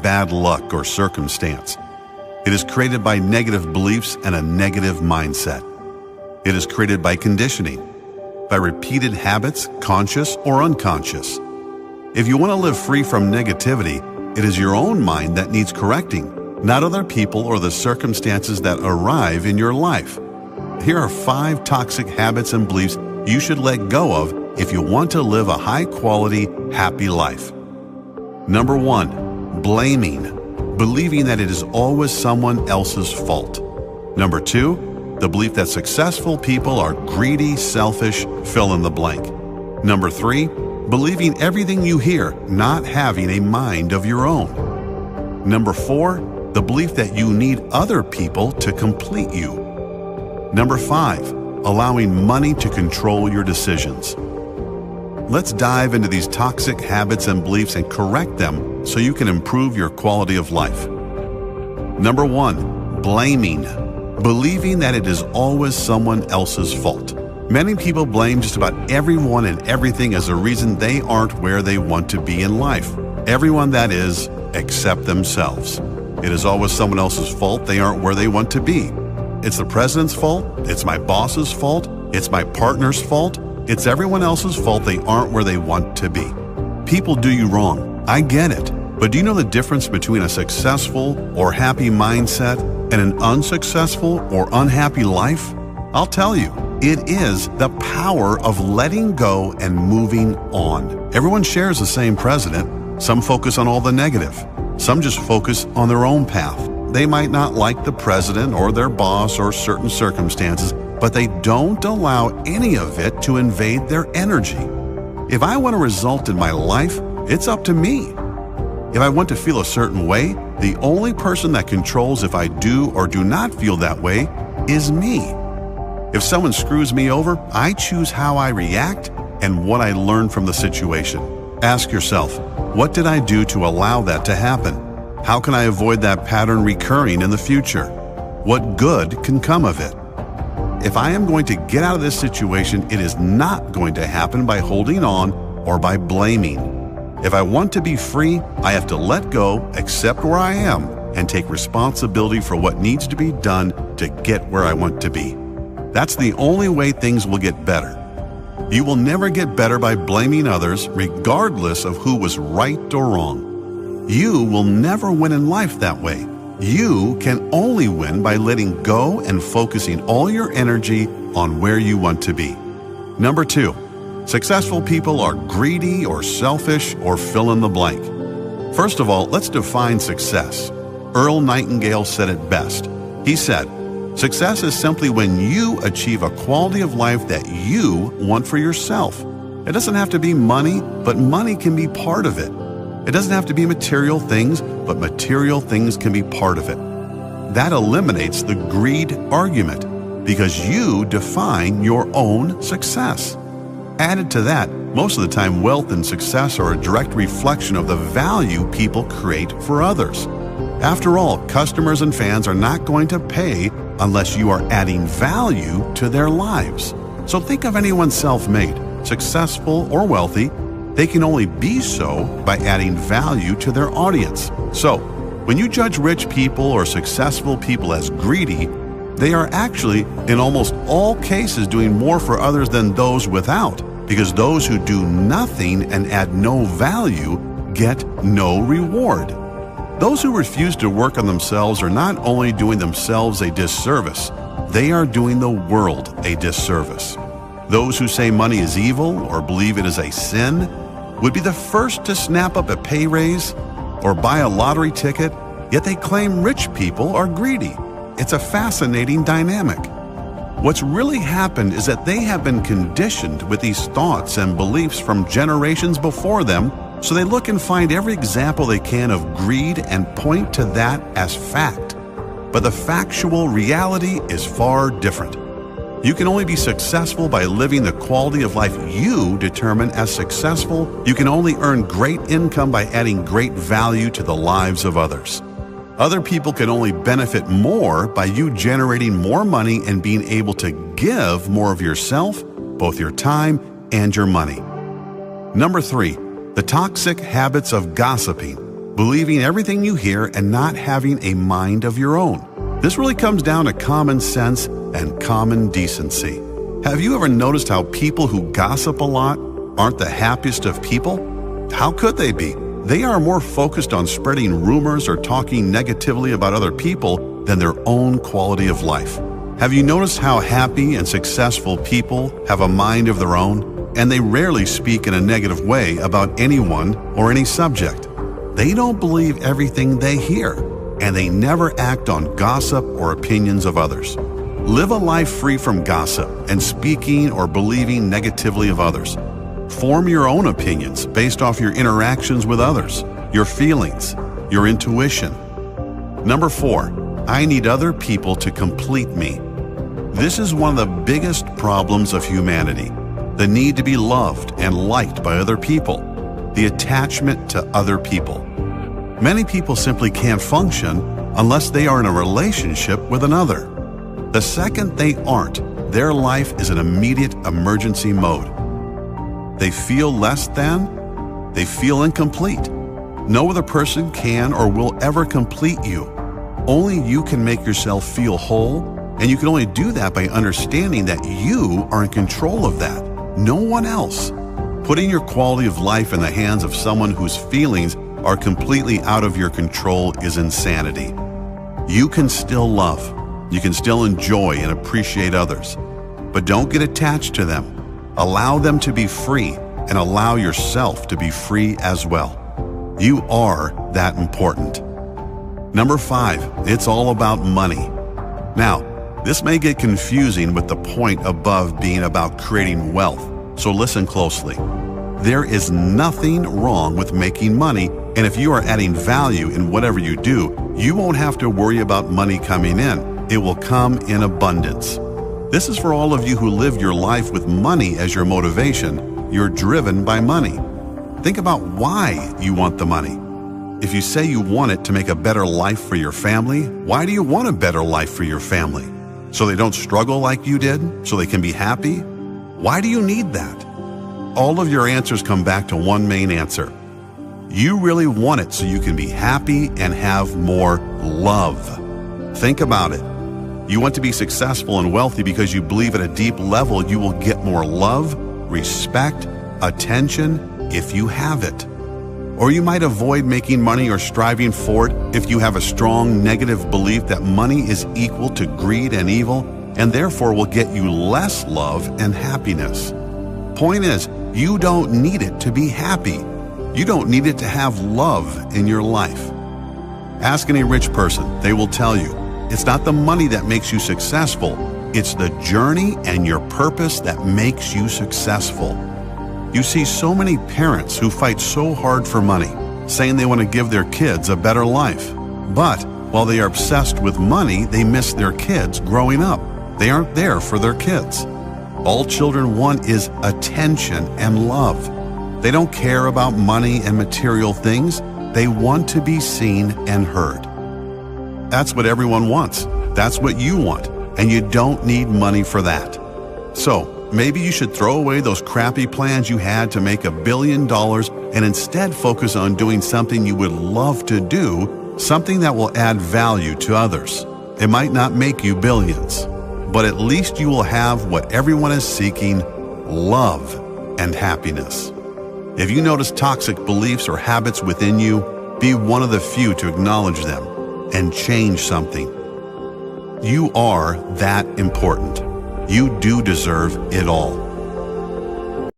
bad luck or circumstance. It is created by negative beliefs and a negative mindset. It is created by conditioning, by repeated habits, conscious or unconscious. If you want to live free from negativity, it is your own mind that needs correcting, not other people or the circumstances that arrive in your life. Here are 5 toxic habits and beliefs you should let go of if you want to live a high-quality, happy life. Number 1, blaming, believing that it is always someone else's fault. Number 2, the belief that successful people are greedy, selfish, fill in the blank. Number 3, believing everything you hear, not having a mind of your own. Number 4, the belief that you need other people to complete you. Number 5, allowing money to control your decisions. Let's dive into these toxic habits and beliefs and correct them so you can improve your quality of life. Number 1, blaming, believing that it is always someone else's fault. Many people blame just about everyone and everything as a reason they aren't where they want to be in life. Everyone, that is, except themselves. It is always someone else's fault they aren't where they want to be. It's the president's fault, it's my boss's fault, it's my partner's fault, it's everyone else's fault they aren't where they want to be. People do you wrong, I get it, but do you know the difference between a successful or happy mindset and an unsuccessful or unhappy life? I'll tell you, it is the power of letting go and moving on. Everyone shares the same president. Some focus on all the negative. Some just focus on their own path. They might not like the president or their boss or certain circumstances, but they don't allow any of it to invade their energy. If I want a result in my life, it's up to me. If I want to feel a certain way, the only person that controls if I do or do not feel that way is me. If someone screws me over, I choose how I react and what I learn from the situation. Ask yourself, what did I do to allow that to happen? How can I avoid that pattern recurring in the future? What good can come of it? If I am going to get out of this situation, it is not going to happen by holding on or by blaming. If I want to be free, I have to let go, accept where I am, and take responsibility for what needs to be done to get where I want to be. That's the only way things will get better. You will never get better by blaming others, regardless of who was right or wrong. You will never win in life that way. You can only win by letting go and focusing all your energy on where you want to be. Number 2, successful people are greedy or selfish or fill in the blank. First of all, let's define success. Earl Nightingale said it best. He said, "Success is simply when you achieve a quality of life that you want for yourself. It doesn't have to be money, but money can be part of it. It doesn't have to be material things, but material things can be part of it." That eliminates the greed argument because you define your own success. Added to that, most of the time wealth and success are a direct reflection of the value people create for others. After all, customers and fans are not going to pay unless you are adding value to their lives. So think of anyone self-made, successful or wealthy. They can only be so by adding value to their audience. So, when you judge rich people or successful people as greedy, they are actually, in almost all cases, doing more for others than those without, because those who do nothing and add no value get no reward. Those who refuse to work on themselves are not only doing themselves a disservice, they are doing the world a disservice. Those who say money is evil or believe it is a sin would be the first to snap up a pay raise or buy a lottery ticket, yet they claim rich people are greedy. It's a fascinating dynamic. What's really happened is that they have been conditioned with these thoughts and beliefs from generations before them, so they look and find every example they can of greed and point to that as fact. But the factual reality is far different. You can only be successful by living the quality of life you determine as successful. You can only earn great income by adding great value to the lives of others. Other people can only benefit more by you generating more money and being able to give more of yourself, both your time and your money. Number 3, the toxic habits of gossiping, believing everything you hear and not having a mind of your own. This really comes down to common sense and common decency. Have you ever noticed how people who gossip a lot aren't the happiest of people? How could they be? They are more focused on spreading rumors or talking negatively about other people than their own quality of life. Have you noticed how happy and successful people have a mind of their own, and they rarely speak in a negative way about anyone or any subject? They don't believe everything they hear, and they never act on gossip or opinions of others. Live a life free from gossip and speaking or believing negatively of others. Form your own opinions based off your interactions with others, your feelings, your intuition. Number 4, I need other people to complete me. This is one of the biggest problems of humanity, the need to be loved and liked by other people, the attachment to other people. Many people simply can't function unless they are in a relationship with another. The second they aren't, their life is an immediate emergency mode. They feel less than, they feel incomplete. No other person can or will ever complete you. Only you can make yourself feel whole, and you can only do that by understanding that you are in control of that, no one else. Putting your quality of life in the hands of someone whose feelings are completely out of your control is insanity. You can still love. You can still enjoy and appreciate others, but don't get attached to them. Allow them to be free and allow yourself to be free as well. You are that important. Number 5, it's all about money. Now, this may get confusing with the point above being about creating wealth, so listen closely. There is nothing wrong with making money, and if you are adding value in whatever you do, you won't have to worry about money coming in. It will come in abundance. This is for all of you who live your life with money as your motivation. You're driven by money. Think about why you want the money. If you say you want it to make a better life for your family, why do you want a better life for your family? So they don't struggle like you did? So they can be happy? Why do you need that? All of your answers come back to one main answer. You really want it so you can be happy and have more love. Think about it. You want to be successful and wealthy because you believe at a deep level you will get more love, respect, attention if you have it. Or you might avoid making money or striving for it if you have a strong negative belief that money is equal to greed and evil and therefore will get you less love and happiness. Point is, you don't need it to be happy. You don't need it to have love in your life. Ask any rich person, they will tell you, it's not the money that makes you successful, it's the journey and your purpose that makes you successful. You see so many parents who fight so hard for money, saying they want to give their kids a better life. But while they are obsessed with money, they miss their kids growing up. They aren't there for their kids. All children want is attention and love. They don't care about money and material things. They want to be seen and heard. That's what everyone wants. That's what you want, and you don't need money for that. So, maybe you should throw away those crappy plans you had to make $1 billion and instead focus on doing something you would love to do, something that will add value to others. It might not make you billions, but at least you will have what everyone is seeking, love and happiness. If you notice toxic beliefs or habits within you, be one of the few to acknowledge them and change something. You are that important. You do deserve it all.